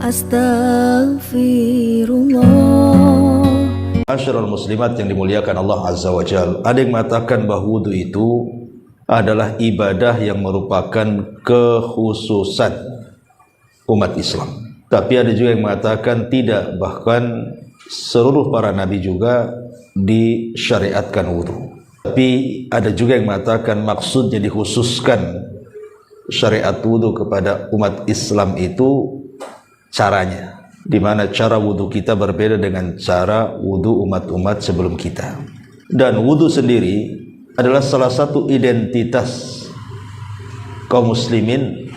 Astaghfirullah. Asyrul muslimat yang dimuliakan Allah Azza wa Jal, ada yang mengatakan bahwa wudu itu adalah ibadah yang merupakan kekhususan umat Islam. Tapi ada juga yang mengatakan tidak, bahkan seluruh para nabi juga disyariatkan wudu. Tapi ada juga yang mengatakan maksudnya dikhususkan syariat wudu kepada umat Islam itu caranya, di mana cara wudu kita berbeda dengan cara wudu umat-umat sebelum kita. Dan wudu sendiri adalah salah satu identitas kaum muslimin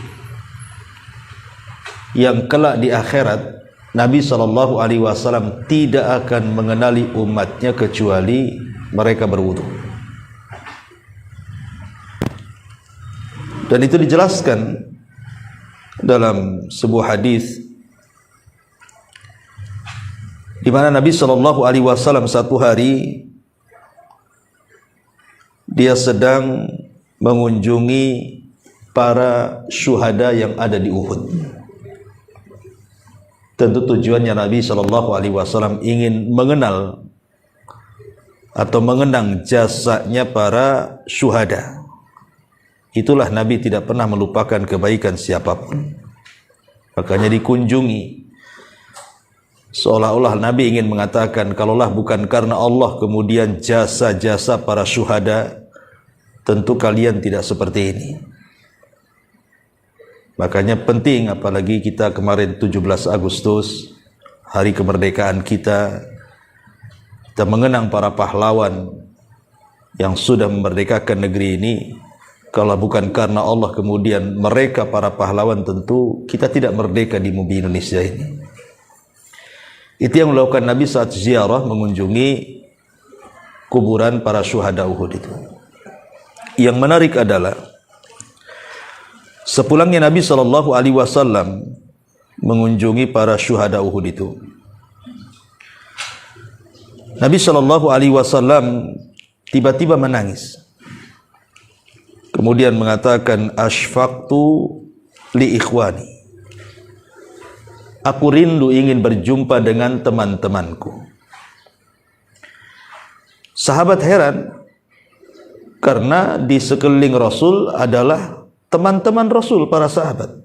yang kelak di akhirat Nabi SAW tidak akan mengenali umatnya kecuali mereka berwudu. Dan itu dijelaskan dalam sebuah hadis di mana Nabi SAW satu hari dia sedang mengunjungi para syuhada yang ada di Uhud. Tentu tujuannya Nabi SAW ingin mengenal atau mengenang jasanya para syuhada. Itulah Nabi tidak pernah melupakan kebaikan siapapun. Makanya dikunjungi. Seolah-olah Nabi ingin mengatakan, kalaulah bukan karena Allah kemudian jasa-jasa para syuhada, tentu kalian tidak seperti ini. Makanya penting, apalagi kita kemarin 17 Agustus, hari kemerdekaan kita mengenang para pahlawan yang sudah memerdekakan negeri ini. Kalau bukan karena Allah kemudian mereka para pahlawan, tentu kita tidak merdeka di bumi Indonesia ini. Itu yang melakukan Nabi saat ziarah mengunjungi kuburan para syuhada Uhud itu. Yang menarik adalah sepulangnya Nabi SAW mengunjungi para syuhada Uhud itu, Nabi SAW tiba-tiba menangis. Kemudian mengatakan, asfaqtu li ikhwani. Aku rindu ingin berjumpa dengan teman-temanku. Sahabat heran, karena di sekeliling Rasul adalah teman-teman Rasul, para sahabat.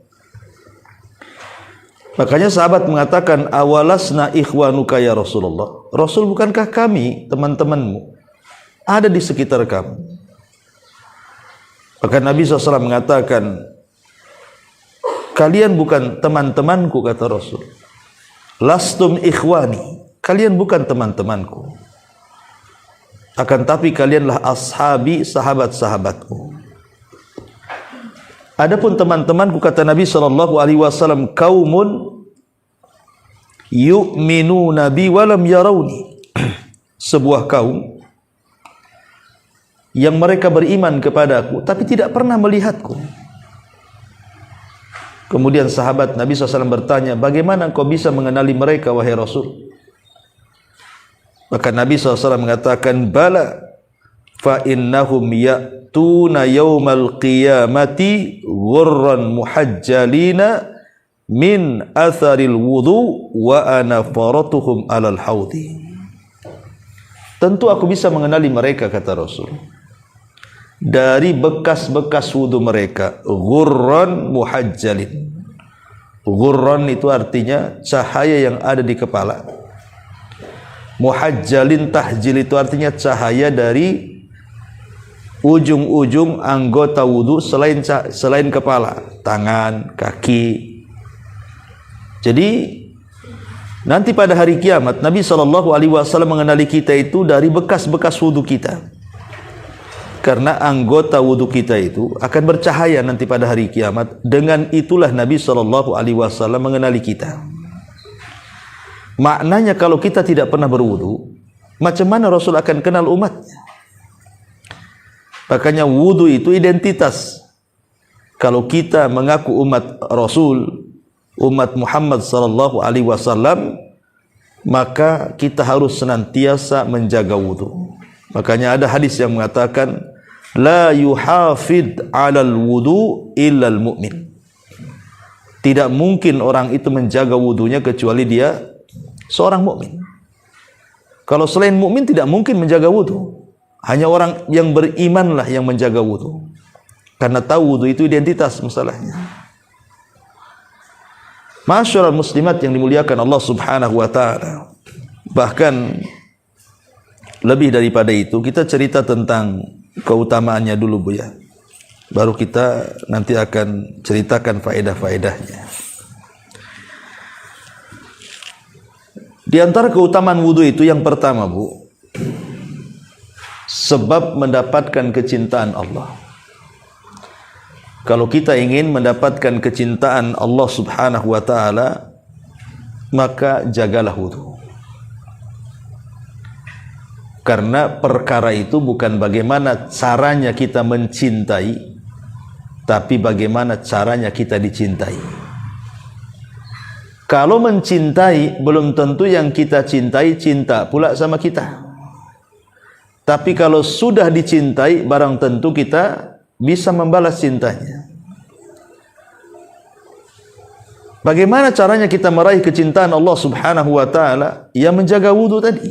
Makanya sahabat mengatakan, awalasna ikhwanuka ya Rasulullah. Rasul, bukankah kami teman-temanmu ada di sekitar kamu? Maka Nabi SAW mengatakan, kalian bukan teman-temanku, kata Rasul. Lastum ikhwani, kalian bukan teman-temanku. Akan tapi kalianlah ashabi, sahabat-sahabatku. Adapun teman-temanku, kata Nabi SAW, kaumun yu'minu nabi walam yarawni. Sebuah kaum yang mereka beriman kepadaku tapi tidak pernah melihatku. Kemudian sahabat Nabi SAW bertanya, bagaimana engkau bisa mengenali mereka, wahai Rasul? Maka Nabi SAW mengatakan, bala fa innahum ya'tuna yawmal qiyamati ghurran muhajjalina min atharil wudu wa ana faratuhum alal hawdi. Tentu aku bisa mengenali mereka, kata Rasul, dari bekas-bekas wudu mereka. Ghurran muhajjalin. Ghurran itu artinya cahaya yang ada di kepala. Muhajjalin, tahjil itu artinya cahaya dari ujung-ujung anggota wudu selain kepala, tangan, kaki. Jadi nanti pada hari kiamat Nabi SAW mengenali kita itu dari bekas-bekas wudu kita. Karena anggota wudu kita itu akan bercahaya nanti pada hari kiamat. Dengan itulah Nabi SAW mengenali kita. Maknanya kalau kita tidak pernah berwudu, macam mana Rasul akan kenal umatnya? Makanya wudu itu identitas. Kalau kita mengaku umat Rasul, umat Muhammad SAW, maka kita harus senantiasa menjaga wudu. Makanya ada hadis yang mengatakan, la yuhafid 'alal wudu illal mu'min. Tidak mungkin orang itu menjaga wudunya kecuali dia seorang mukmin. Kalau selain mukmin tidak mungkin menjaga wudu. Hanya orang yang berimanlah yang menjaga wudu. Karena tahu wudu itu identitas masalahnya. Masyaallah muslimat yang dimuliakan Allah Subhanahu wa taala. Bahkan lebih daripada itu, kita cerita tentang keutamaannya dulu, Bu, ya. Baru kita nanti akan ceritakan faedah-faedahnya. Di antara keutamaan wudu itu yang pertama, Bu, sebab mendapatkan kecintaan Allah. Kalau kita ingin mendapatkan kecintaan Allah Subhanahu wa taala, maka jagalah wudu. Karena perkara itu bukan bagaimana caranya kita mencintai, tapi bagaimana caranya kita dicintai. Kalau mencintai, belum tentu yang kita cintai cinta pula sama kita. Tapi kalau sudah dicintai, barang tentu kita bisa membalas cintanya. Bagaimana caranya kita meraih kecintaan Allah Subhanahu wa taala? Ya menjaga wudu tadi.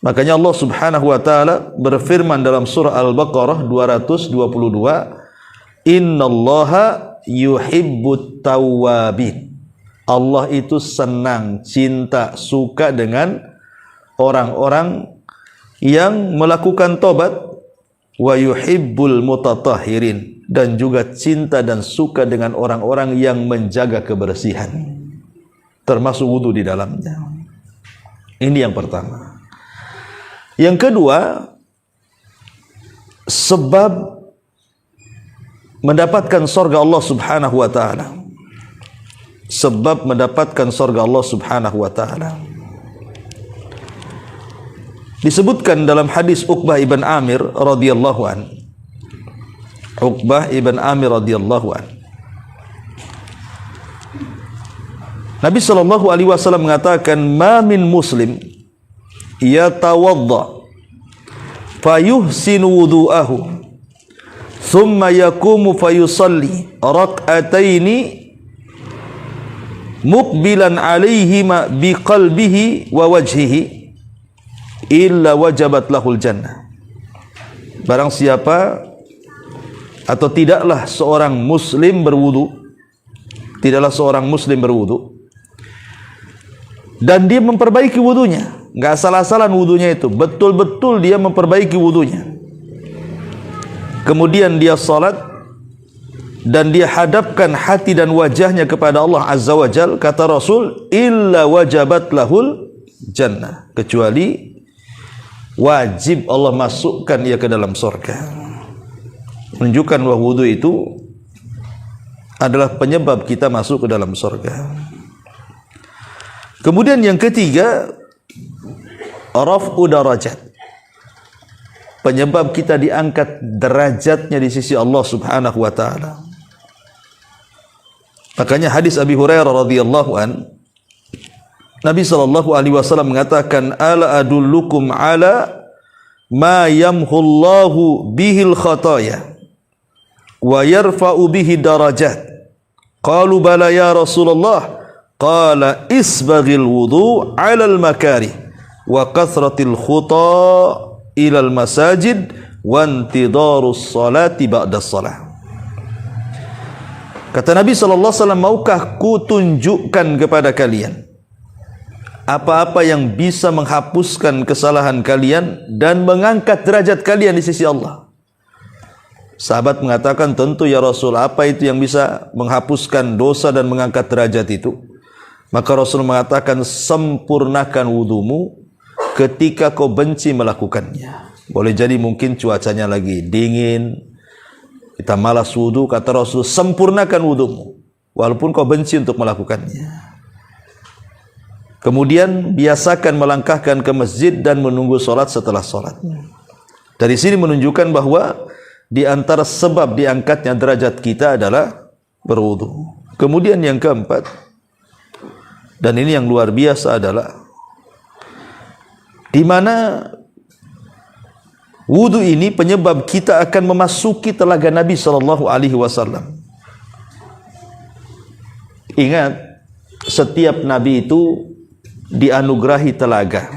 Makanya Allah Subhanahu wa taala berfirman dalam surah Al-Baqarah 222, "Innallaha yuhibbut tawwabin." Allah itu senang, cinta, suka dengan orang-orang yang melakukan tobat, wa yuhibbul mutatahhirin, dan juga cinta dan suka dengan orang-orang yang menjaga kebersihan, termasuk wudu di dalamnya. Ini yang pertama. Yang kedua, sebab mendapatkan surga Allah Subhanahu wa taala. Sebab mendapatkan surga Allah Subhanahu wa taala. Disebutkan dalam hadis Uqbah ibn Amir radhiyallahu an. Uqbah ibn Amir radhiyallahu an. Nabi sallallahu alaihi wasallam mengatakan, "Ma min muslim yatawadda fayuhsinu wudu'ahu thumma yakumu fayusalli rak'ataini muqbilan alaihima biqalbihi wa wajhihi illa wajabat lahul jannah." Barang siapa atau tidaklah seorang muslim berwudu, dan dia memperbaiki wudunya, enggak salah-salah wudunya itu, betul-betul dia memperbaiki wudunya. Kemudian dia salat dan dia hadapkan hati dan wajahnya kepada Allah Azza wa Jal, kata Rasul, illa wajabat lahul jannah, kecuali wajib Allah masukkan ia ke dalam surga. Menunjukkan bahwa wudu itu adalah penyebab kita masuk ke dalam surga. Kemudian yang ketiga, raf'u darajat, penyebab kita diangkat derajatnya di sisi Allah Subhanahu wa taala. Makanya hadis Abi Hurairah radhiyallahu an, Nabi sallallahu alaihi wasallam mengatakan, "Ala adullukum ala ma yamhullahu bihil khataya wa yarfa'u bihi darajat." Qalu bala ya Rasulullah. Qala isbaghil wudu 'alal makarih wa kathratil khuta ilal masajid wa intidharus salati ba'da salah. Kata Nabi sallallahu alaihi wasallam, "Maukah ku tunjukkan kepada kalian apa-apa yang bisa menghapuskan kesalahan kalian dan mengangkat derajat kalian di sisi Allah?" Sahabat mengatakan, "Tentu ya Rasul, apa itu yang bisa menghapuskan dosa dan mengangkat derajat itu?" Maka Rasul mengatakan, "Sempurnakan wudumu ketika kau benci melakukannya." Boleh jadi mungkin cuacanya lagi dingin, kita malas wudu, kata Rasul, sempurnakan wudumu walaupun kau benci untuk melakukannya. Kemudian biasakan melangkahkan ke masjid dan menunggu solat setelah solat. Dari sini menunjukkan bahwa di antara sebab diangkatnya derajat kita adalah berwudu. Kemudian yang keempat, dan ini yang luar biasa, adalah di mana wudu ini penyebab kita akan memasuki telaga Nabi sallallahu alaihi wasallam. Ingat, setiap nabi itu dianugerahi telaga.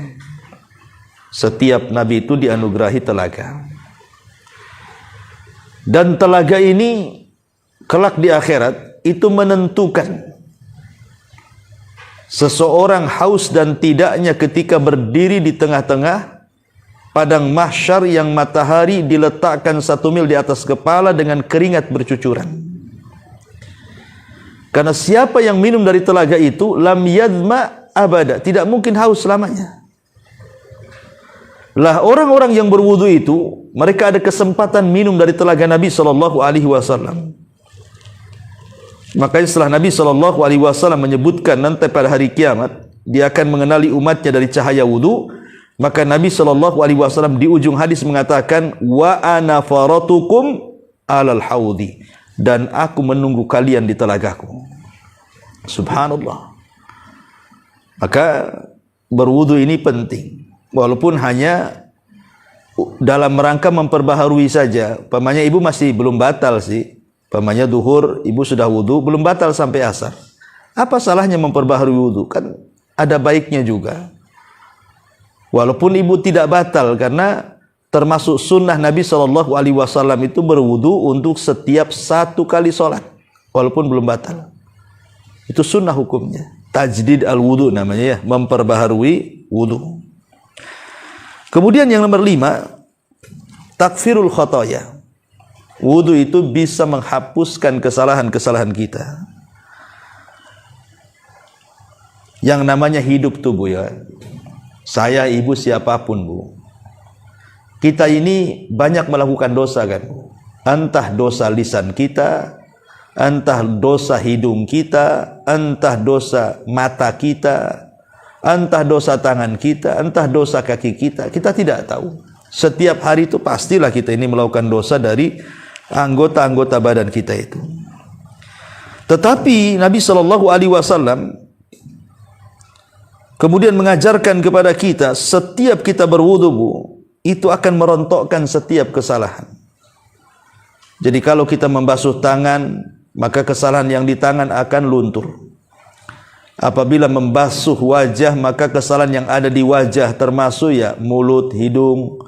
Setiap nabi itu dianugerahi telaga. Dan telaga ini kelak di akhirat itu menentukan seseorang haus dan tidaknya ketika berdiri di tengah-tengah padang mahsyar yang matahari diletakkan 1 mil di atas kepala dengan keringat bercucuran. Karena siapa yang minum dari telaga itu lam yadma abada, tidak mungkin haus selamanya. Lah orang-orang yang berwudu itu mereka ada kesempatan minum dari telaga Nabi SAW. Makanya setelah Nabi SAW menyebutkan nanti pada hari kiamat dia akan mengenali umatnya dari cahaya wudu, maka Nabi SAW di ujung hadis mengatakan wa ana faratukum alal haudi, dan aku menunggu kalian di telagaku. Subhanallah. Maka berwudu ini penting, walaupun hanya dalam rangka memperbaharui saja. Pamannya ibu masih belum batal sih. Pamannya duhur, ibu sudah wudu, belum batal sampai asar. Apa salahnya memperbaharui wudu? Kan ada baiknya juga. Walaupun ibu tidak batal, karena termasuk sunnah Nabi SAW itu berwudu untuk setiap 1 kali sholat, walaupun belum batal. Itu sunnah hukumnya. Tajdid al-wudu namanya ya, memperbaharui wudu. Kemudian yang nomor 5, takfirul khotoya. Wudu itu bisa menghapuskan kesalahan-kesalahan kita. Yang namanya hidup tubuh ya. Saya, ibu, siapapun bu, kita ini banyak melakukan dosa kan. Entah dosa lisan kita, entah dosa hidung kita, entah dosa mata kita, entah dosa tangan kita, entah dosa kaki kita. Kita tidak tahu. Setiap hari itu pastilah kita ini melakukan dosa dari anggota-anggota badan kita itu. Tetapi Nabi SAW kemudian mengajarkan kepada kita, setiap kita berwudu bu, itu akan merontokkan setiap kesalahan. Jadi kalau kita membasuh tangan, maka kesalahan yang di tangan akan luntur. Apabila membasuh wajah, maka kesalahan yang ada di wajah termasuk ya mulut, hidung,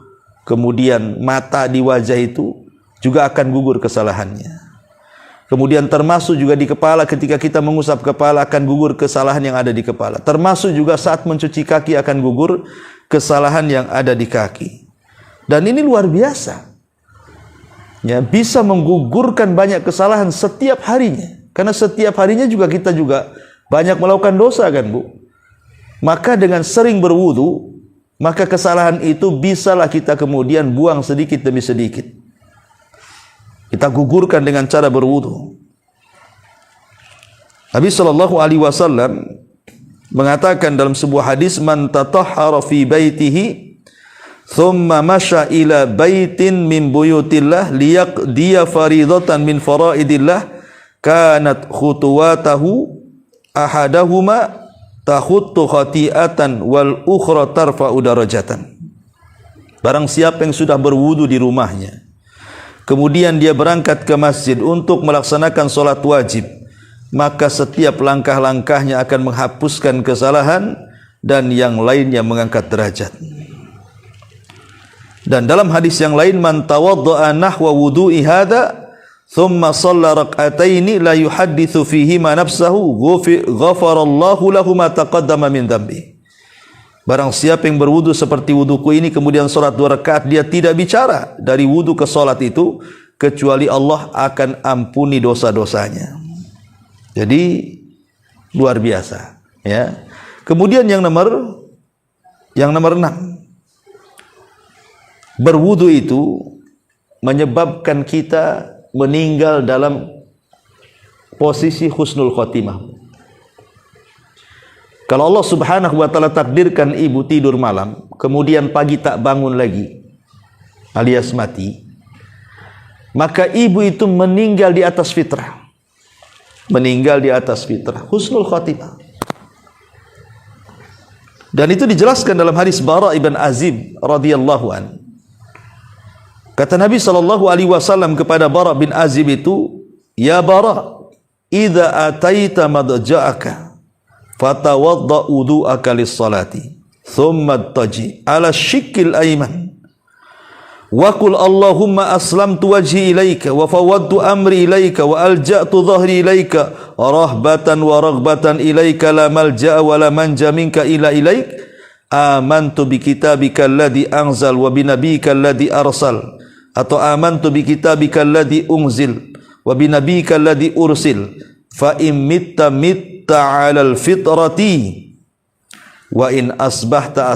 kemudian mata di wajah itu juga akan gugur kesalahannya. Kemudian termasuk juga di kepala, ketika kita mengusap kepala akan gugur kesalahan yang ada di kepala. Termasuk juga saat mencuci kaki akan gugur kesalahan yang ada di kaki. Dan ini luar biasa. Ya, bisa menggugurkan banyak kesalahan setiap harinya. Karena setiap harinya juga kita juga banyak melakukan dosa kan bu. Maka dengan sering berwudu, maka kesalahan itu bisalah kita kemudian buang sedikit demi sedikit. Kita gugurkan dengan cara berwudu. Nabi SAW mengatakan dalam sebuah hadis, man tatahhara fi baitihi thumma masya ila baitin min buyutillah liyaqdiya faridatan min faraidillah kanat khutuwatahu ahadahuma tahuttu khati'atan wal ukhra tarfa'u darajatan. Barang siapa yang sudah berwudu di rumahnya, kemudian dia berangkat ke masjid untuk melaksanakan solat wajib, maka setiap langkah-langkahnya akan menghapuskan kesalahan dan yang lainnya mengangkat derajat. Dan dalam hadis yang lain, man tawadda'a nahwa wudu'i hadha thumma shalla rak'ataini la yuhadditsu fihi ma nafsahu ghafarallahu lahu ma taqaddama min dhanbi. Barang siapa yang berwudu seperti wuduku ini, kemudian solat 2 rakaat, dia tidak bicara dari wudu ke solat itu, kecuali Allah akan ampuni dosa-dosanya. Jadi luar biasa. Ya. Kemudian yang nomor 6, berwudu itu menyebabkan kita meninggal dalam posisi husnul khotimah. Kalau Allah Subhanahu wa taala takdirkan ibu tidur malam, kemudian pagi tak bangun lagi, alias mati, maka ibu itu meninggal di atas fitrah. Meninggal di atas fitrah, husnul khatimah. Dan itu dijelaskan dalam hadis Bara ibn Azib radhiyallahu an. Kata Nabi SAW kepada Bara bin Azib itu, ya Bara, idza ataita madja'aka fatawadda wudu'aka lis-salati thumma taji ala syikil ayman wa qul Allahumma aslamtu wajhi ilaika wa fawwadtu amri ilaika wa alja'tu dhahri ilaika rahbatan wa raghbatan ilaika la malja'a wa la manja minka illa ilaik amantu bi kitabika alladhi anzal wa bi nabiyyika alladhi arsal atau amantu bi kitabika alladhi unzil wa bi nabiyyika alladhi ursil fa in mitta 'alal fitrati wa in asbahta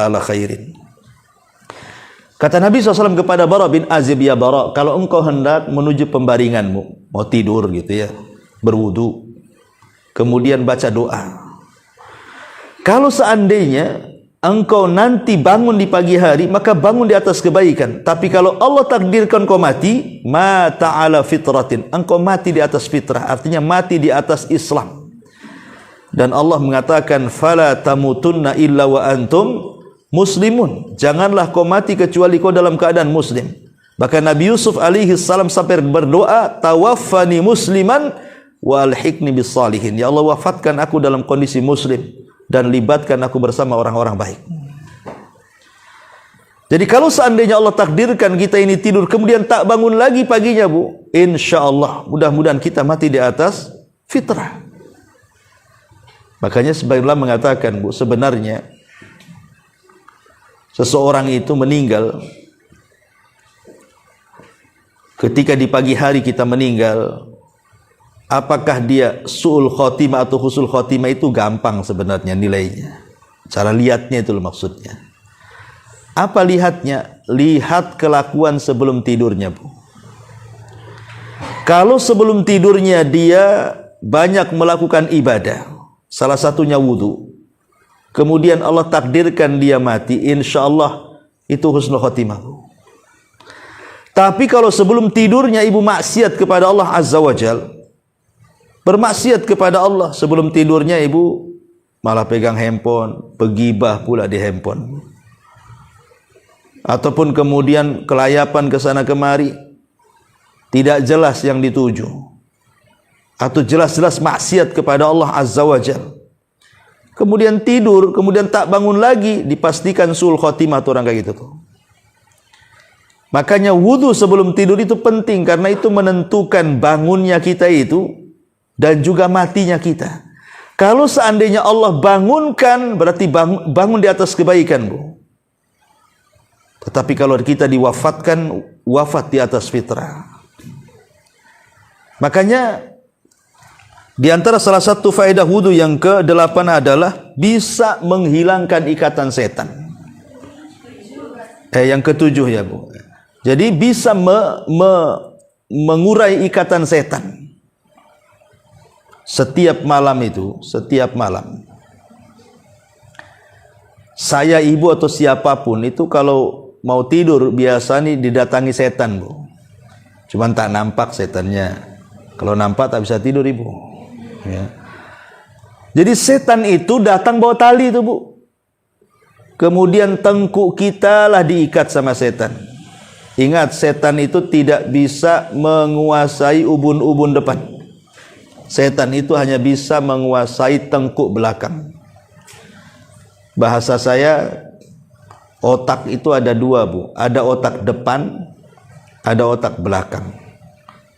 ala khairin. Kata Nabi SAW kepada Bara bin Azib, ya Bara, kalau engkau hendak menuju pembaringanmu, mau tidur gitu ya, berwudu, kemudian baca doa. Kalau seandainya engkau nanti bangun di pagi hari, maka bangun di atas kebaikan. Tapi kalau Allah takdirkan kau mati, mata ala fitratin, engkau mati di atas fitrah, artinya mati di atas Islam. Dan Allah mengatakan, fala tamutunna illa wa antum muslimun, janganlah kau mati kecuali kau dalam keadaan muslim. Bahkan Nabi Yusuf alaihi salam sampai berdoa, tawaffani musliman wa alhiqni bis salihin, ya Allah wafatkan aku dalam kondisi muslim dan libatkan aku bersama orang-orang baik. Jadi kalau seandainya Allah takdirkan kita ini tidur kemudian tak bangun lagi paginya, Bu, insyaallah mudah-mudahan kita mati di atas fitrah. Makanya sebagian ulama mengatakan, Bu, sebenarnya seseorang itu meninggal ketika di pagi hari kita meninggal, apakah dia su'ul khotimah atau husnul khotimah itu gampang sebenarnya nilainya. Cara lihatnya itu maksudnya. Apa lihatnya? Lihat kelakuan sebelum tidurnya, Bu. Kalau sebelum tidurnya dia banyak melakukan ibadah, salah satunya wudu, kemudian Allah takdirkan dia mati, insyaallah itu husnul khotimah. Tapi kalau sebelum tidurnya ibu maksiat kepada Allah Azza wa Jal, bermaksiat kepada Allah, sebelum tidurnya ibu malah pegang handphone, begibah pula di handphone, ataupun kemudian kelayapan ke sana kemari, tidak jelas yang dituju, atau jelas-jelas maksiat kepada Allah Azza wa Jal, kemudian tidur, kemudian tak bangun lagi, dipastikan sul khotimah tuh orang kayak gitu tuh. Makanya wudu sebelum tidur itu penting, karena itu menentukan bangunnya kita itu dan juga matinya kita. Kalau seandainya Allah bangunkan, berarti bangun di atas kebaikan, Bu. Tetapi kalau kita diwafatkan, wafat di atas fitrah. Makanya di antara salah satu faedah wudu yang ke-8 adalah bisa menghilangkan ikatan setan. Yang ke-7 ya, Bu. Jadi bisa mengurai ikatan setan. Setiap malam itu, setiap malam, saya, ibu atau siapapun itu kalau mau tidur biasa nih didatangi setan, Bu. Cuman tak nampak setannya. Kalau nampak tak bisa tidur, Ibu. Ya. Jadi setan itu datang bawa tali itu, Bu. Kemudian tengkuk kita lah diikat sama setan. Ingat, setan itu tidak bisa menguasai ubun-ubun depan. Setan itu hanya bisa menguasai tengkuk belakang. Bahasa saya, otak itu ada dua, Bu. Ada otak depan, ada otak belakang.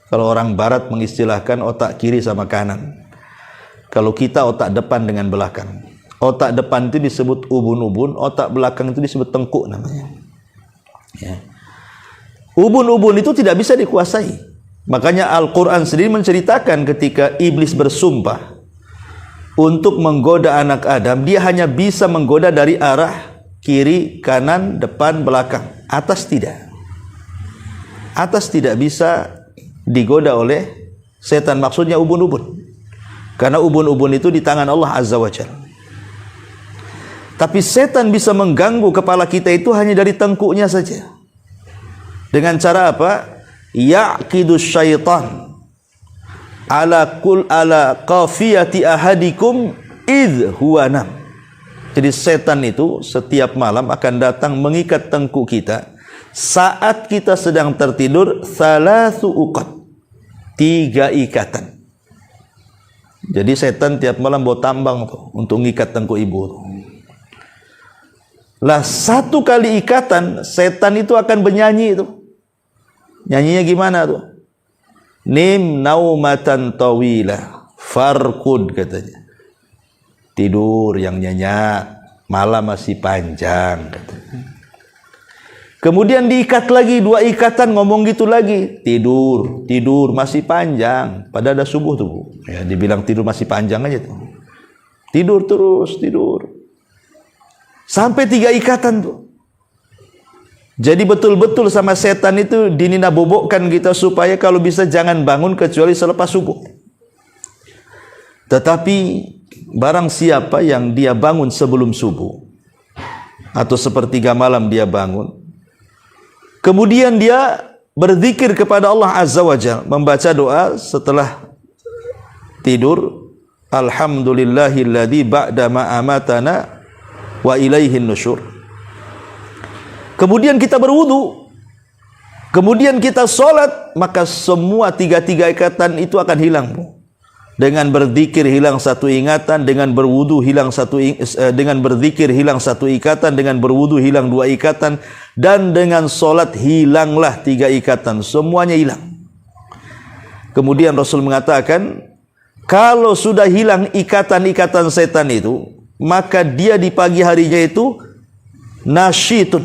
Kalau orang barat mengistilahkan otak kiri sama kanan. Kalau kita otak depan dengan belakang. Otak depan itu disebut ubun-ubun, otak belakang itu disebut tengkuk namanya. Ya. Ubun-ubun itu tidak bisa dikuasai. Makanya Al-Quran sendiri menceritakan ketika iblis bersumpah untuk menggoda anak Adam, dia hanya bisa menggoda dari arah kiri, kanan, depan, belakang. Atas tidak. Atas tidak bisa digoda oleh setan, maksudnya ubun-ubun. Karena ubun-ubun itu di tangan Allah Azza wa Jalla. Tapi setan bisa mengganggu kepala kita itu hanya dari tengkuknya saja. Dengan cara apa? Ya'qidus syaitan ala qafiyati ahadikum idh huwa nam. Jadi setan itu setiap malam akan datang mengikat tengkuk kita saat kita sedang tertidur, 3 uqad, 3 ikatan. Jadi setan tiap malam bawa tambang tuh untuk ngikat tengkuk ibu tuh. Lah satu kali ikatan, setan itu akan bernyanyi itu. Nyanyinya gimana tuh? Nim naumatan tawila farqud katanya. Tidur yang nyenyak, malam masih panjang katanya. Kemudian diikat lagi, 2 ikatan ngomong gitu lagi. Tidur masih panjang. Padahal ada subuh tuh, Bu. Ya, dibilang tidur masih panjang aja tuh. Tidur terus, tidur. Sampai 3 ikatan tuh. Jadi betul-betul sama setan itu dinina bobokkan kita supaya kalau bisa jangan bangun kecuali selepas subuh. Tetapi barang siapa yang dia bangun sebelum subuh atau sepertiga malam dia bangun, kemudian dia berzikir kepada Allah Azza wa Jalla, membaca doa setelah tidur, alhamdulillahilladzi ba'da ma amatana wa ilaihin nusyur. Kemudian kita berwudu, kemudian kita sholat, maka semua 3 ikatan itu akan hilang. Dengan berzikir hilang 1 ingatan, dengan berwudu hilang dengan berzikir hilang 1 ikatan, dengan berwudu hilang 2 ikatan, dan dengan sholat hilanglah 3 ikatan, semuanya hilang. Kemudian Rasul mengatakan, kalau sudah hilang ikatan-ikatan setan itu, maka dia di pagi harinya itu nasyitun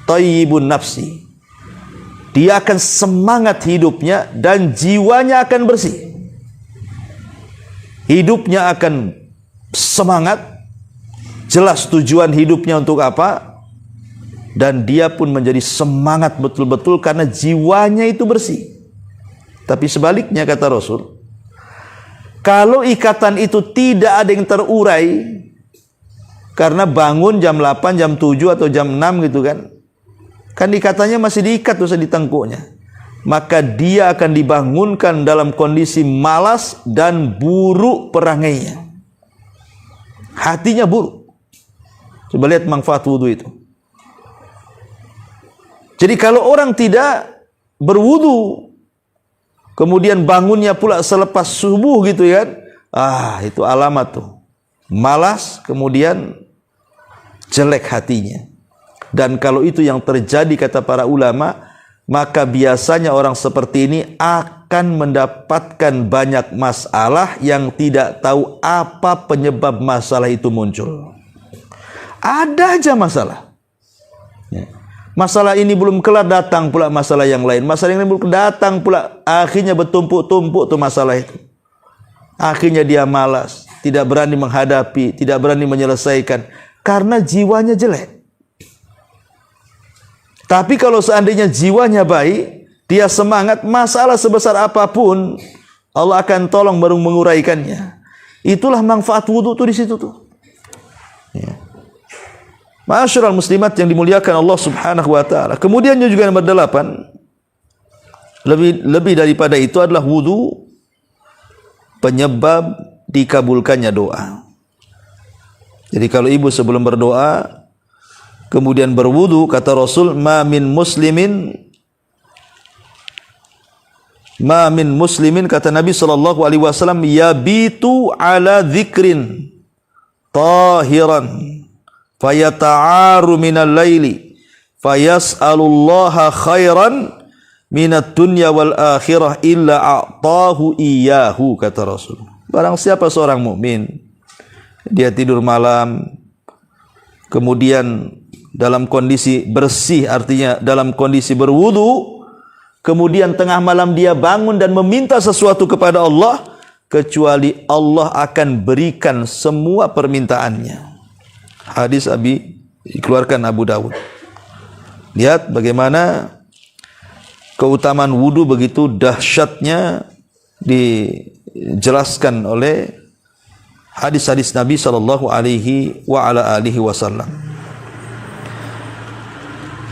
thayyibun nafsi. Dia akan semangat hidupnya dan jiwanya akan bersih. Hidupnya akan semangat, jelas tujuan hidupnya untuk apa, dan dia pun menjadi semangat betul-betul karena jiwanya itu bersih. Tapi sebaliknya kata Rasul, kalau ikatan itu tidak ada yang terurai, karena bangun jam 8, jam 7 atau jam 6 gitu kan ikatannya masih diikat tuh di tengkuknya, maka dia akan dibangunkan dalam kondisi malas dan buruk perangainya. Hatinya buruk. Coba lihat manfaat wudu itu. Jadi kalau orang tidak berwudu, kemudian bangunnya pula selepas subuh gitu kan, itu alamat tuh. Malas, kemudian jelek hatinya. Dan kalau itu yang terjadi kata para ulama, maka biasanya orang seperti ini akan mendapatkan banyak masalah yang tidak tahu apa penyebab masalah itu muncul. Ada aja masalah. Masalah ini belum kelar, datang pula masalah yang lain. Masalah yang lain belum datang pula, akhirnya bertumpuk-tumpuk tuh masalah itu. Akhirnya dia malas, tidak berani menghadapi, tidak berani menyelesaikan, karena jiwanya jelek. Tapi kalau seandainya jiwanya baik, dia semangat, masalah sebesar apapun Allah akan tolong baru menguraikannya. Itulah manfaat wudu tuh di situ tuh. Ya. Ma'asyiral muslimat yang dimuliakan Allah Subhanahu wa taala. Kemudian juga nomor 8, lebih daripada itu adalah wudu penyebab dikabulkannya doa. Jadi kalau ibu sebelum berdoa kemudian berwudu, kata Rasul, ma min muslimin kata Nabi sallallahu alaihi wasallam, yabitu ala dzikrin tahiran fayata'aru minal laili fayas'alullaha khairan minad dunya wal akhirah illa a'tahu iyyahu, kata Rasul. Barang siapa seorang mukmin dia tidur malam, kemudian dalam kondisi bersih, artinya dalam kondisi berwudu, kemudian tengah malam dia bangun dan meminta sesuatu kepada Allah, kecuali Allah akan berikan semua permintaannya. Hadis dikeluarkan Abu Dawud. Lihat bagaimana keutamaan wudu begitu dahsyatnya dijelaskan oleh hadis-hadis Nabi sallallahu alaihi wa ala alihi wasallam.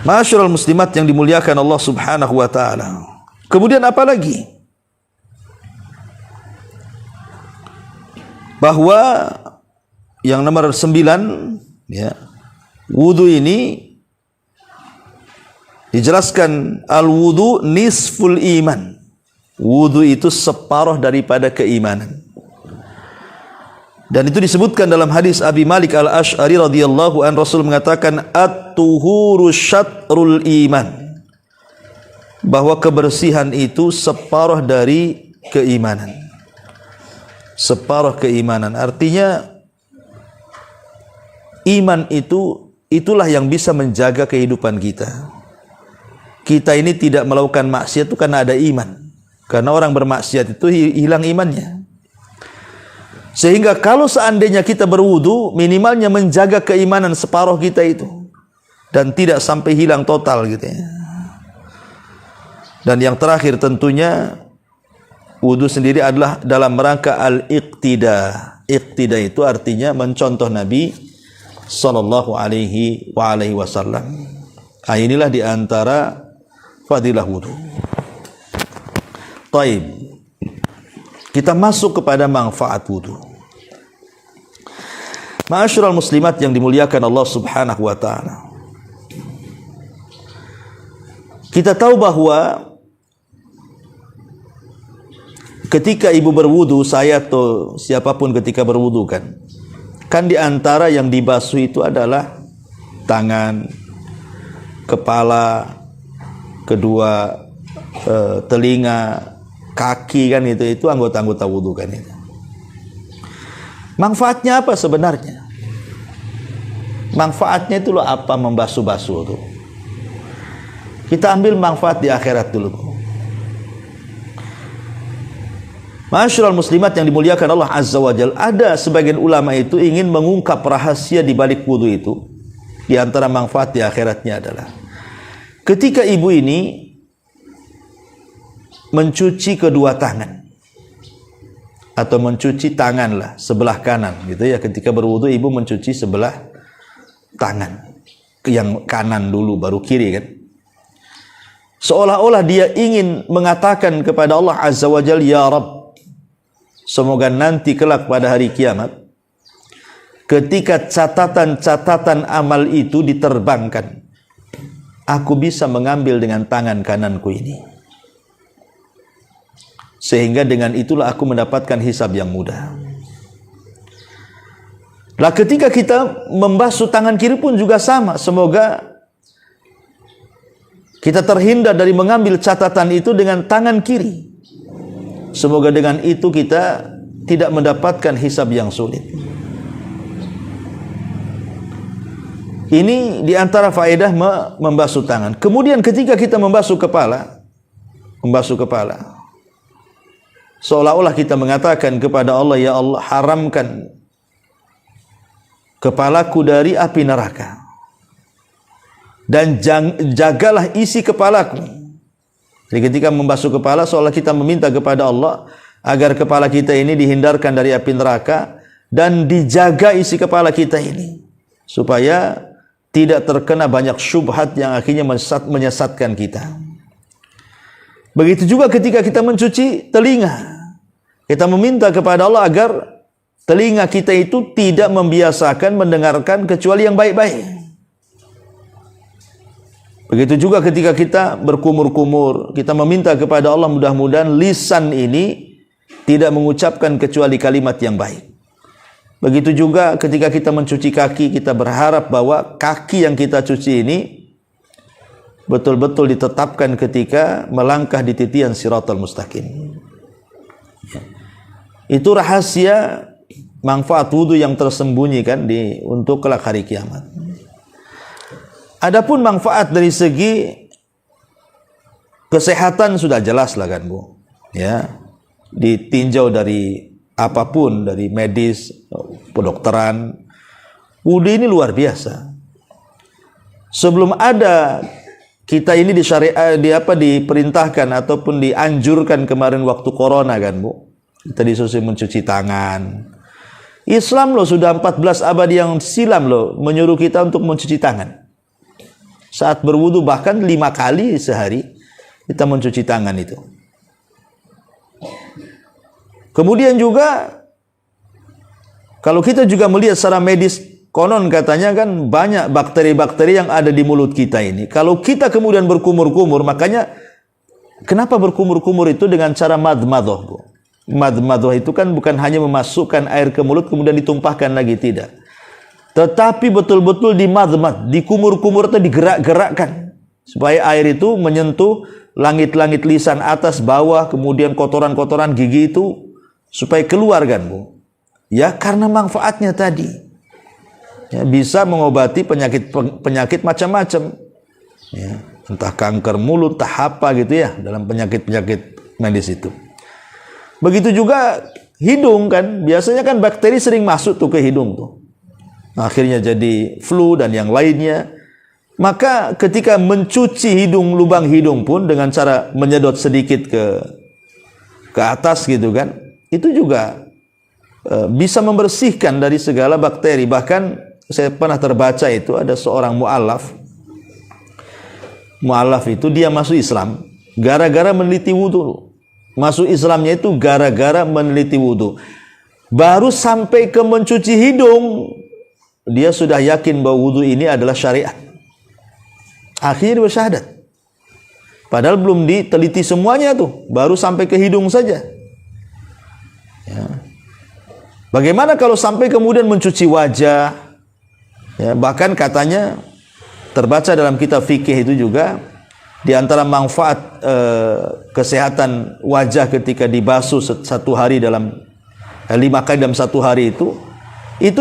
Ma'asyiral muslimat yang dimuliakan Allah Subhanahu wa taala. Kemudian apa lagi? Bahwa yang nomor 9, ya, wudu ini dijelaskan al-wudu nisful iman. Wudu itu separuh daripada keimanan. Dan itu disebutkan dalam hadis Abi Malik Al-Asy'ari radhiyallahu an, Rasul mengatakan at-tuhuru syatrul iman, bahwa kebersihan itu separuh dari keimanan. Separuh keimanan artinya iman itulah yang bisa menjaga kehidupan kita. Kita ini tidak melakukan maksiat itu karena ada iman. Karena orang bermaksiat itu hilang imannya. Sehingga kalau seandainya kita berwudu, minimalnya menjaga keimanan separuh kita itu, dan tidak sampai hilang total gitu ya. Dan yang terakhir tentunya wudu sendiri adalah dalam rangka al-iqtida. Iqtida itu artinya mencontoh Nabi sallallahu alaihi wasallam. Nah, inilah diantara fadilah wudu. Taib. Kita masuk kepada manfaat wudu. Ma'asyiral muslimat yang dimuliakan Allah Subhanahu wa taala. Kita tahu bahwa ketika ibu berwudu, saya atau siapapun ketika berwudu kan di antara yang dibasuh itu adalah tangan, kepala, kedua telinga, kaki kan, itu anggota-anggota wudu kan itu. Manfaatnya apa sebenarnya? Manfaatnya itu loh apa membasuh-basuh tuh. Kita ambil manfaat di akhirat dulu. Ma'asyiral muslimat yang dimuliakan Allah Azza wa Jalla, ada sebagian ulama itu ingin mengungkap rahasia di balik wudu itu. Di antara manfaat di akhiratnya adalah ketika ibu ini mencuci kedua tangan atau mencuci tangan lah sebelah kanan gitu ya, ketika berwudu ibu mencuci sebelah tangan yang kanan dulu baru kiri kan, seolah-olah dia ingin mengatakan kepada Allah Azza wa Jalla, ya Rabb, semoga nanti kelak pada hari kiamat ketika catatan-catatan amal itu diterbangkan, aku bisa mengambil dengan tangan kananku ini, sehingga dengan itulah aku mendapatkan hisab yang mudah. Lah ketika kita membasuh tangan kiri pun juga sama, semoga kita terhindar dari mengambil catatan itu dengan tangan kiri. Semoga dengan itu kita tidak mendapatkan hisab yang sulit. Ini diantara faedah membasuh tangan. Kemudian ketika kita membasuh kepala, seolah-olah kita mengatakan kepada Allah, ya Allah, haramkan kepalaku dari api neraka, dan jagalah isi kepalaku. Jadi ketika membasuh kepala, seolah kita meminta kepada Allah agar kepala kita ini dihindarkan dari api neraka dan dijaga isi kepala kita ini, supaya tidak terkena banyak syubhat yang akhirnya menyesatkan kita. Begitu juga ketika kita mencuci telinga, kita meminta kepada Allah agar telinga kita itu tidak membiasakan mendengarkan kecuali yang baik-baik. Begitu juga ketika kita berkumur-kumur, kita meminta kepada Allah mudah-mudahan lisan ini tidak mengucapkan kecuali kalimat yang baik. Begitu juga ketika kita mencuci kaki, kita berharap bahwa kaki yang kita cuci ini betul-betul ditetapkan ketika melangkah di titian Shiratal Mustaqim. Itu rahasia manfaat wudu yang tersembunyi kan untuk kelak hari kiamat. Adapun manfaat dari segi kesehatan sudah jelas lah kan Bu. Ya, ditinjau dari apapun, dari medis, kedokteran, wudu ini luar biasa. Sebelum ada kita ini diperintahkan ataupun dianjurkan kemarin waktu corona kan Bu, kita disuruh mencuci tangan. Islam loh sudah 14 abad yang silam loh menyuruh kita untuk mencuci tangan. Saat berwudu bahkan 5 kali sehari kita mencuci tangan itu. Kemudian juga kalau kita juga melihat secara medis, konon katanya kan banyak bakteri-bakteri yang ada di mulut kita ini. Kalau kita kemudian berkumur-kumur, makanya kenapa berkumur-kumur itu dengan cara madmadah Bu? Madmadah itu kan bukan hanya memasukkan air ke mulut kemudian ditumpahkan lagi, tidak. Tetapi betul-betul dimadmad, dikumur-kumur atau digerak-gerakkan supaya air itu menyentuh langit-langit lisan atas bawah, kemudian kotoran-kotoran gigi itu supaya keluar kan, Bu. Ya, karena manfaatnya tadi. Ya, bisa mengobati penyakit macam-macam. Ya, entah kanker mulut, entah apa gitu ya, dalam penyakit-penyakit medis itu. Begitu juga hidung kan, biasanya kan bakteri sering masuk tuh ke hidung tuh. Akhirnya jadi flu dan yang lainnya. Maka ketika mencuci hidung, lubang hidung pun dengan cara menyedot sedikit ke atas gitu kan, itu juga bisa membersihkan dari segala bakteri. Bahkan saya pernah terbaca itu ada seorang mu'alaf itu dia masuk Islam gara-gara meneliti wudu. Masuk Islamnya itu gara-gara meneliti wudu. Baru sampai ke mencuci hidung, dia sudah yakin bahwa wudu ini adalah syariat. Akhirnya dia bersyahadat. Padahal belum diteliti semuanya tuh, baru sampai ke hidung saja. Ya. Bagaimana kalau sampai kemudian mencuci wajah? Ya, bahkan katanya terbaca dalam kitab fikih itu juga, di antara manfaat kesehatan wajah ketika dibasuh satu hari dalam 5 kali dalam satu hari itu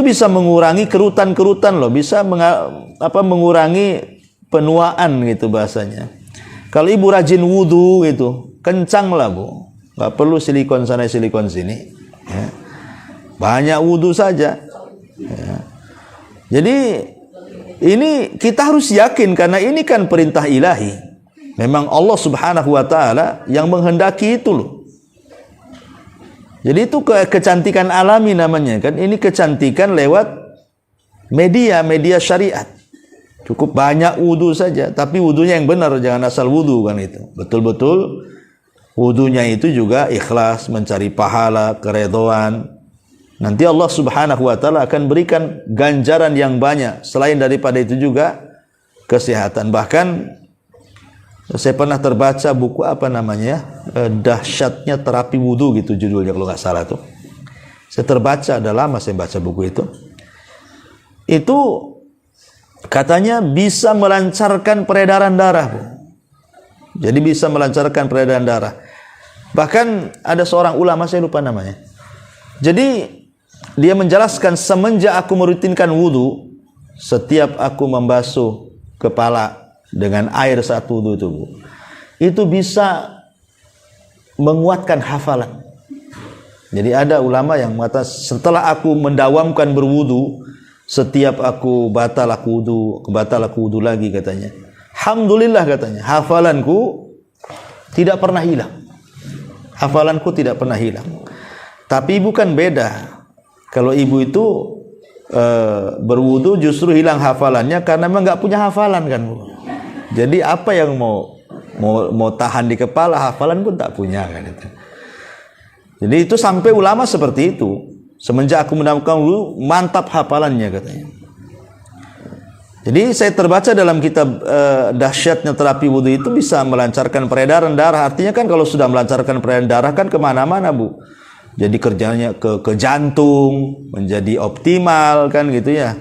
bisa mengurangi kerutan-kerutan loh, bisa mengurangi penuaan gitu bahasanya. Kalau ibu rajin wudu gitu, kencang lah Bu, nggak perlu silikon sana silikon sini. Ya. Banyak wudu saja. Ya. Jadi ini kita harus yakin karena ini kan perintah ilahi. Memang Allah Subhanahu wa Ta'ala yang menghendaki itu loh. Jadi itu kecantikan alami namanya kan. Ini kecantikan lewat media syariat. Cukup banyak wudu saja, tapi wudunya yang benar, jangan asal wudu kan itu. Betul-betul wudunya itu juga ikhlas, mencari pahala, keredhaan. Nanti Allah Subhanahu wa Ta'ala akan berikan ganjaran yang banyak. Selain daripada itu juga kesehatan. Bahkan saya pernah terbaca buku apa namanya, dahsyatnya terapi wudu gitu judulnya kalau nggak salah tuh. Saya terbaca, ada lama saya baca buku itu. Itu katanya bisa melancarkan peredaran darah, Bu. Jadi bisa melancarkan peredaran darah. Bahkan ada seorang ulama, saya lupa namanya. Jadi dia menjelaskan, semenjak aku merutinkan wudu, setiap aku membasuh kepala dengan air saat wudu itu bisa menguatkan hafalan. Jadi ada ulama yang mengatakan, setelah aku mendawamkan berwudu, setiap aku batal aku wudu lagi katanya. Alhamdulillah katanya, hafalanku tidak pernah hilang. Hafalanku tidak pernah hilang. Tapi bukan beda. Kalau ibu itu berwudu justru hilang hafalannya karena memang nggak punya hafalan kan, Bu. Jadi apa yang mau tahan di kepala, hafalan pun tak punya kan itu. Jadi itu sampai ulama seperti itu. Semenjak aku mendapatkan wudu, mantap hafalannya katanya. Jadi saya terbaca dalam kitab dahsyatnya terapi wudu itu bisa melancarkan peredaran darah. Artinya kan kalau sudah melancarkan peredaran darah kan kemana-mana, Bu. Jadi kerjanya ke jantung menjadi optimal kan gitu ya.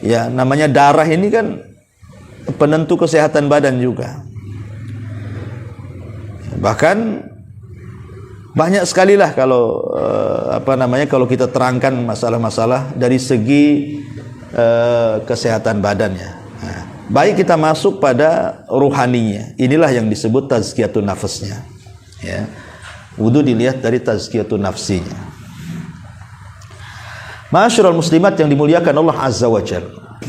Ya namanya darah ini kan penentu kesehatan badan juga. Bahkan banyak sekali lah kalau kalau kita terangkan masalah-masalah dari segi kesehatan badannya. Nah, baik kita masuk pada ruhaninya. Inilah yang disebut tazkiyatun nafsnya. Ya. Wudu dilihat dari tazkiyatun nafsinya. Ma'asyiral muslimat yang dimuliakan Allah Azza wa Jalla.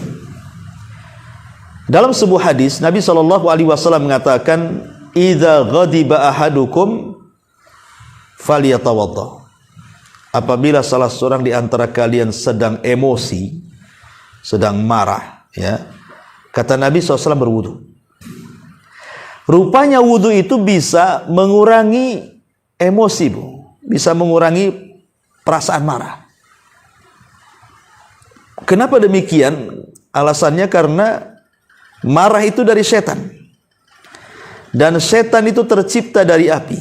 Dalam sebuah hadis Nabi SAW mengatakan, "Idza ghadiba ahadukum falyatawadda." Apabila salah seorang di antara kalian sedang emosi, sedang marah, ya, kata Nabi SAW berwudu. Rupanya wudu itu bisa mengurangi emosi, Bu. Bisa mengurangi perasaan marah. Kenapa demikian? Alasannya karena marah itu dari setan. Dan setan itu tercipta dari api.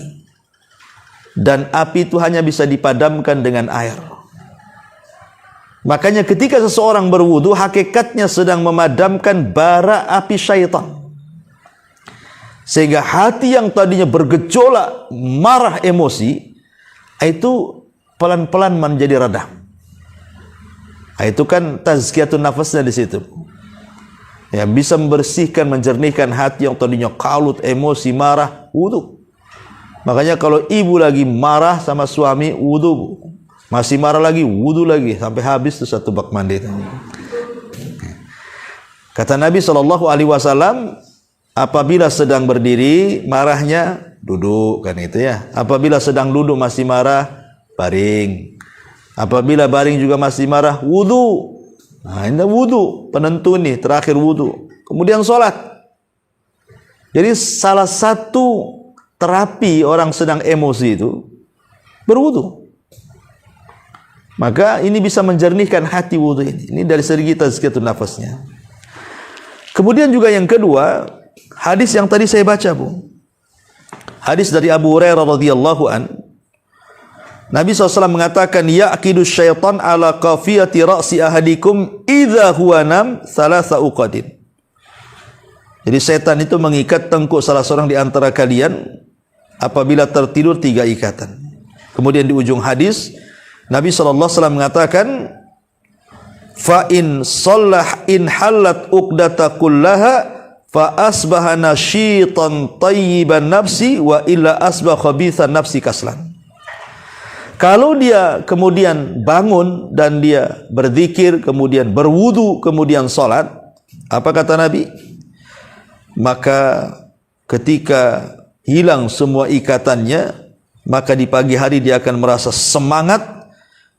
dan api itu hanya bisa dipadamkan dengan air. Makanya ketika seseorang berwudu, hakikatnya sedang memadamkan bara api syaitan. Sehingga hati yang tadinya bergejolak, marah, emosi, itu pelan-pelan menjadi redam. Itu kan tazkiyatun nafasnya di situ. Ya, bisa membersihkan, menjernihkan hati yang tadinya kalut, emosi, marah, wudu. Makanya kalau ibu lagi marah sama suami, wudu. Masih marah lagi, wudu lagi, sampai habis tuh satu bak mandi. Kata Nabi SAW, apabila sedang berdiri marahnya, duduk, kan itu ya. Apabila sedang duduk masih marah, baring. Apabila baring juga masih marah, wudu. Nah, ini wudu, penentu nih, terakhir wudu. Kemudian sholat. Jadi salah satu terapi orang sedang emosi itu berwudu. Maka ini bisa menjernihkan hati wudu ini. Ini dari segi tazkiyatun nafasnya. Kemudian juga yang kedua, hadis yang tadi saya baca, Bu. Hadis dari Abu Hurairah radhiyallahu an. Nabi SAW mengatakan, ya'kidu syaitan ala qafiyati ra'si ahadikum idza huwa nam thalatha uqadin. Jadi setan itu mengikat tengkuk salah seorang di antara kalian apabila tertidur 3 ikatan. Kemudian di ujung hadis Nabi SAW mengatakan, fa in sallah in halat uqdata kullaha fa asbaha nasyitan tayyiban nafsi wa illa asbah khabithan nafsi kaslan. Kalau dia kemudian bangun dan dia berzikir, kemudian berwudu, kemudian sholat, apa kata Nabi? Maka ketika hilang semua ikatannya, maka di pagi hari dia akan merasa semangat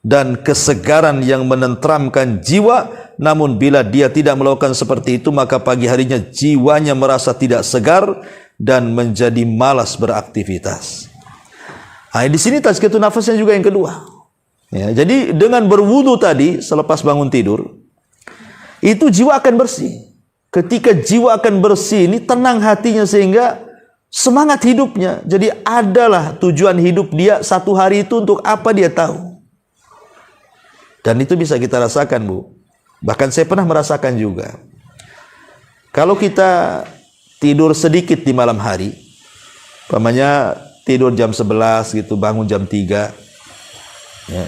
dan kesegaran yang menenteramkan jiwa. Namun bila dia tidak melakukan seperti itu, maka pagi harinya jiwanya merasa tidak segar dan menjadi malas beraktivitas. Nah, di sini tazkiyatun nafasnya juga yang kedua. Ya, jadi dengan berwudu tadi selepas bangun tidur, itu jiwa akan bersih. Ketika jiwa akan bersih, ini tenang hatinya sehingga semangat hidupnya. Jadi adalah tujuan hidup dia satu hari itu untuk apa dia tahu. Dan itu bisa kita rasakan, Bu. Bahkan saya pernah merasakan juga. Kalau kita tidur sedikit di malam hari, umpamanya tidur jam 11 gitu, bangun jam 3. Ya.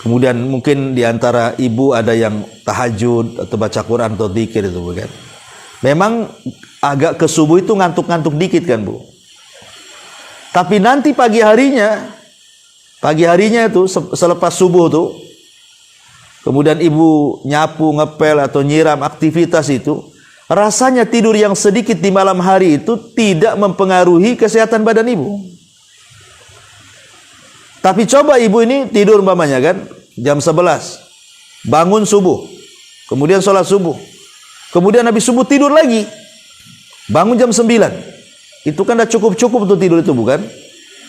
Kemudian mungkin di antara ibu ada yang tahajud atau baca Quran atau dzikir itu, bukan? Memang agak ke subuh itu ngantuk-ngantuk dikit kan, Bu. Tapi nanti pagi harinya itu selepas subuh tuh, kemudian ibu nyapu, ngepel atau nyiram aktivitas itu, rasanya tidur yang sedikit di malam hari itu tidak mempengaruhi kesehatan badan ibu. Tapi coba ibu ini tidur umpamanya kan jam 11, bangun subuh, kemudian sholat subuh, kemudian habis subuh tidur lagi, bangun jam 9. Itu kan udah cukup tuh tidur itu, bukan?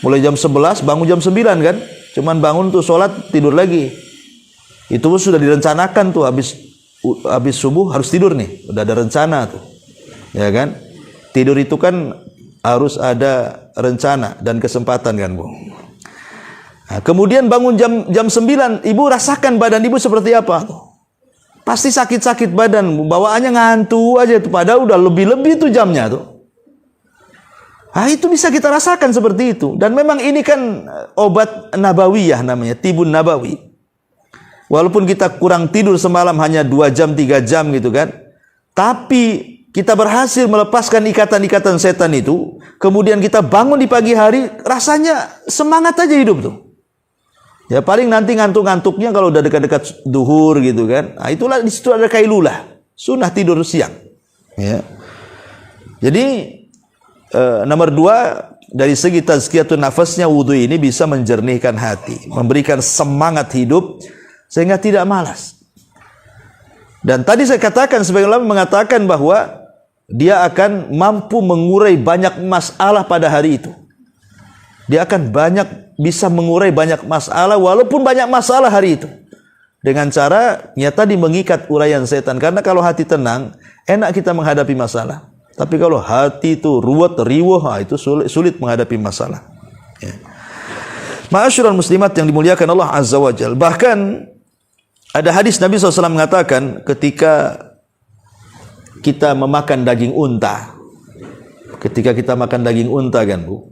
Mulai jam 11 bangun jam 9 kan, cuman bangun tuh sholat tidur lagi. Itu sudah direncanakan tuh, habis subuh harus tidur nih, udah ada rencana tuh, ya kan? Tidur itu kan harus ada rencana dan kesempatan kan, Bu. Nah, kemudian bangun jam 9, ibu rasakan badan ibu seperti apa tuh? Pasti sakit-sakit badan, bawaannya ngantuk aja tuh, padahal udah lebih-lebih tuh jamnya tuh. Nah, itu bisa kita rasakan seperti itu. Dan memang ini kan obat nabawiyah namanya, tibun nabawi. Walaupun kita kurang tidur semalam hanya 2 jam, 3 jam gitu kan. Tapi kita berhasil melepaskan ikatan-ikatan setan itu. Kemudian kita bangun di pagi hari, rasanya semangat aja hidup tuh. Ya paling nanti ngantuk-ngantuknya kalau udah dekat-dekat duhur gitu kan. Nah, itulah di situ ada kailulah, sunnah tidur siang. Ya. Jadi nomor 2, dari segi tazkiyatun nafasnya wudu ini bisa menjernihkan hati, memberikan semangat hidup sehingga tidak malas. Dan tadi saya katakan, sebagian ulama mengatakan bahwa dia akan mampu mengurai banyak masalah pada hari itu. Dia akan bisa mengurai banyak masalah walaupun banyak masalah hari itu. Dengan cara tadi mengikat uraian setan. Karena kalau hati tenang, enak kita menghadapi masalah. Tapi kalau hati itu ruwet, riweuh, itu sulit menghadapi masalah. Ma'asyiral muslimat yang dimuliakan Allah Azza wa Jalla. Bahkan ada hadis Nabi SAW mengatakan ketika kita memakan daging unta. Ketika kita makan daging unta kan Bu,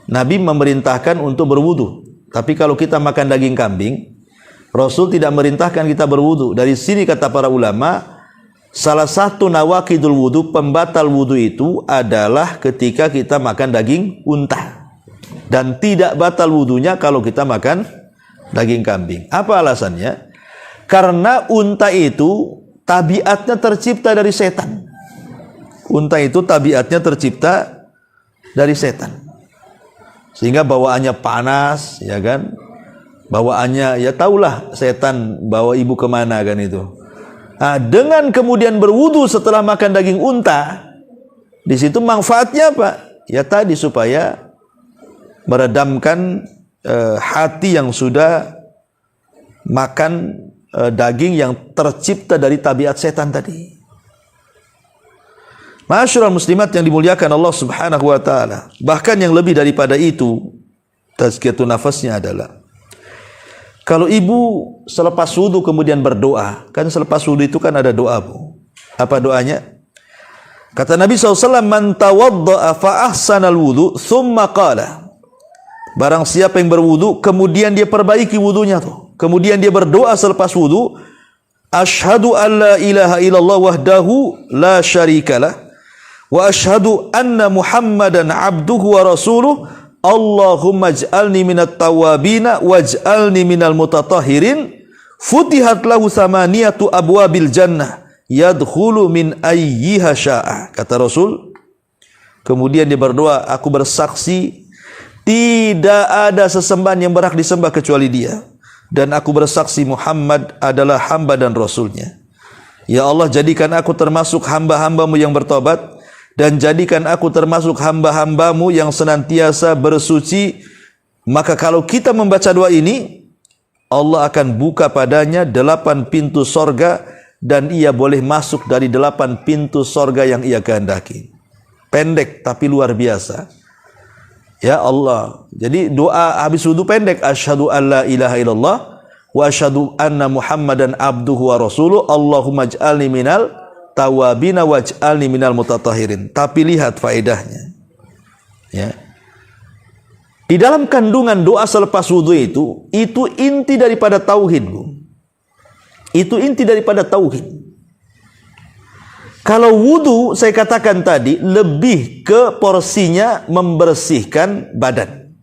Nabi memerintahkan untuk berwudu. Tapi kalau kita makan daging kambing, Rasul tidak merintahkan kita berwudu. Dari sini kata para ulama, salah satu nawaqidul wudu, pembatal wudu itu adalah ketika kita makan daging unta. Dan tidak batal wudunya kalau kita makan daging kambing. Apa alasannya? Karena unta itu tabiatnya tercipta dari setan. Unta itu tabiatnya tercipta dari setan. Sehingga bawaannya panas, ya kan? Bawaannya, ya tahulah setan bawa ibu kemana kan itu. Nah, dengan kemudian berwudu setelah makan daging unta, di situ manfaatnya apa? Ya tadi supaya meredamkan hati yang sudah makan daging yang tercipta dari tabiat setan tadi. Ma'asyiral muslimat yang dimuliakan Allah Subhanahu wa taala. Bahkan yang lebih daripada itu, tazkiyatun nafasnya adalah kalau ibu selepas wudu kemudian berdoa, kan selepas wudu itu kan ada doa Bu. Apa doanya? Kata Nabi SAW, man tawadda'a fa ahsanal wudu thumma qala. Barang siapa yang berwudu kemudian dia perbaiki wudunya tuh. Kemudian dia berdoa selepas wudu, asyhadu an la ilaha illallah wahdahu la syarikalah wa asyhadu anna Muhammadan abduhu wa rasuluh. Allahumma ij'alni minat tawabina waj'alni minal mutatahhirin. Futihat lahu samaniyatu abwabil jannah yadkhulu min ayyiha sya'a. Kata Rasul. Kemudian dia berdoa, aku bersaksi tidak ada sesembahan yang berhak disembah kecuali Dia, dan aku bersaksi Muhammad adalah hamba dan Rasulnya. Ya Allah, jadikan aku termasuk hamba-hambamu yang bertobat, dan jadikan aku termasuk hamba-hambamu yang senantiasa bersuci. Maka kalau kita membaca doa ini, Allah akan buka padanya 8 pintu sorga, dan ia boleh masuk dari 8 pintu sorga yang ia kehendaki. Pendek tapi luar biasa. Ya Allah. Jadi doa habis wudu pendek. Asyhadu an la ilaha illallah wa asyhadu anna Muhammadan abduhu wa rasuluh. Allahumma ij'alni minal tawabina waj'alni minal mutatahhirin. Tapi lihat faedahnya. Ya. Di dalam kandungan doa selepas wudu itu inti daripada tauhid, Bu. Itu inti daripada tauhid. Kalau wudu, saya katakan tadi, lebih ke porsinya membersihkan badan.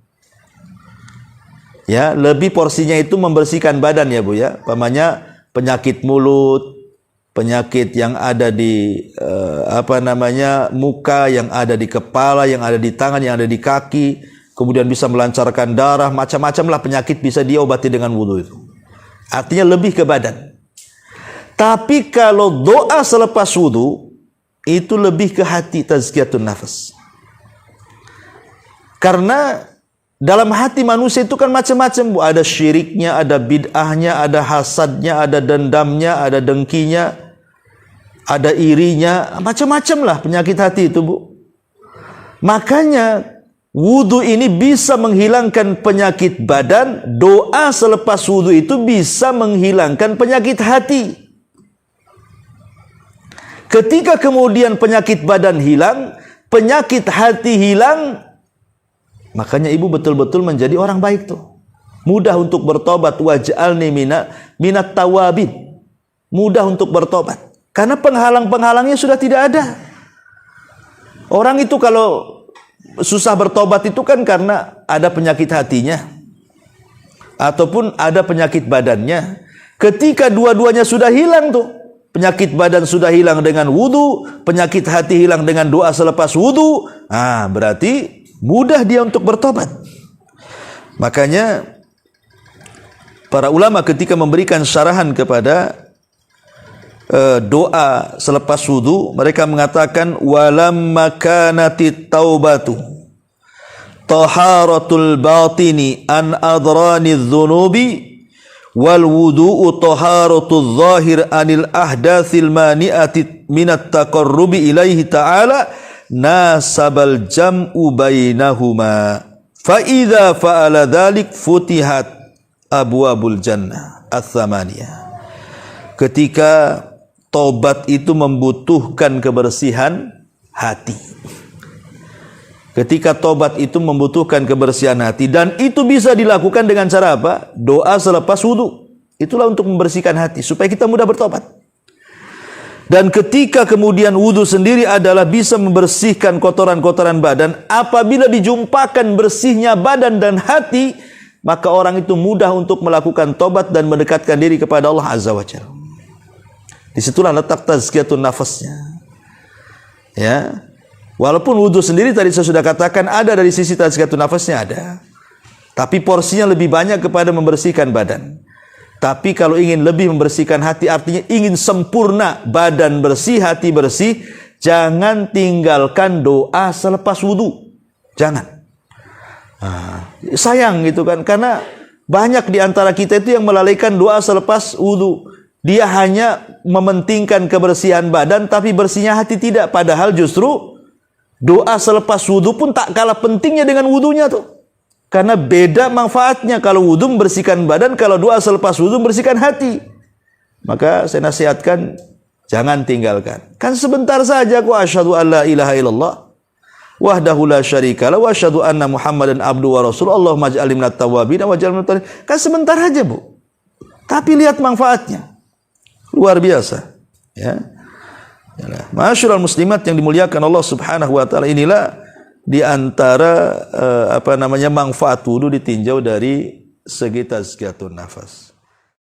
Ya, lebih porsinya itu membersihkan badan ya Bu ya. Umpamanya penyakit mulut, penyakit yang ada di muka, yang ada di kepala, yang ada di tangan, yang ada di kaki, kemudian bisa melancarkan darah, macam-macam lah penyakit bisa diobati dengan wudu itu. Artinya lebih ke badan. Tapi kalau doa selepas wudu itu lebih ke hati, tazkiyatun nafas. Karena dalam hati manusia itu kan macam-macam, Bu. Ada syiriknya, ada bid'ahnya, ada hasadnya, ada dendamnya, ada dengkinya, ada irinya, macam-macam lah penyakit hati itu, Bu. Makanya wudu ini bisa menghilangkan penyakit badan, doa selepas wudu itu bisa menghilangkan penyakit hati. Ketika kemudian penyakit badan hilang, penyakit hati hilang, makanya ibu betul-betul menjadi orang baik tuh. Mudah untuk bertobat, waj'alni minat tawabin. Mudah untuk bertobat. Karena penghalang-penghalangnya sudah tidak ada. Orang itu kalau susah bertobat itu kan karena ada penyakit hatinya. Ataupun ada penyakit badannya. Ketika dua-duanya sudah hilang tuh. Penyakit badan sudah hilang dengan wudu, penyakit hati hilang dengan doa selepas wudu. Berarti mudah dia untuk bertobat. Makanya para ulama ketika memberikan syarahan kepada doa selepas wudu, mereka mengatakan walamma kanatit taubatu taharatul batini an adrani dzunubi wal wudu'u taharatul zahir anil ahdatsil mani'ati minat taqarrubi ilaihi ta'ala nasabal jam'u bainahuma Fa idza fa'ala dzalik futihat abwabul jannah ats-tsamaniyah. Ketika tobat itu membutuhkan kebersihan hati. Ketika tobat itu membutuhkan kebersihan hati, dan itu bisa dilakukan dengan cara apa? Doa selepas wudu. Itulah untuk membersihkan hati supaya kita mudah bertobat. Dan ketika kemudian wudu sendiri adalah bisa membersihkan kotoran-kotoran badan, apabila dijumpakan bersihnya badan dan hati, maka orang itu mudah untuk melakukan tobat dan mendekatkan diri kepada Allah Azza wa Jalla. Disitulah letak tazkiyatun nafasnya. Ya, walaupun wudu sendiri tadi saya sudah katakan ada dari sisi tazkiyatun nafasnya ada, tapi porsinya lebih banyak kepada membersihkan badan. Tapi kalau ingin lebih membersihkan hati, artinya ingin sempurna badan bersih, hati bersih, jangan tinggalkan doa selepas wudu. Jangan. Sayang gitu kan, karena banyak di antara kita itu yang melalaikan doa selepas wudu. Dia hanya mementingkan kebersihan badan, tapi bersihnya hati tidak. Padahal justru doa selepas wudu pun tak kalah pentingnya dengan wudunya tuh. Karena beda manfaatnya, kalau wudu membersihkan badan, kalau doa selepas wudu membersihkan hati. Maka saya nasihatkan, jangan tinggalkan. Kan sebentar saja kok, asyhadu an la ilaha illallah wahdahu la syarikalah wa asyhadu anna Muhammadan abduhu wa rasul. Allahumma ij'alni minat tawwabin wa ij'alni minat tawwabin. Kan sebentar aja, Bu. Tapi lihat manfaatnya. Luar biasa. Ya. Ma'asyiral muslimat yang dimuliakan Allah Subhanahu wa taala, inilah di antara manfaat wudu ditinjau dari segi tazkiyatun nafas.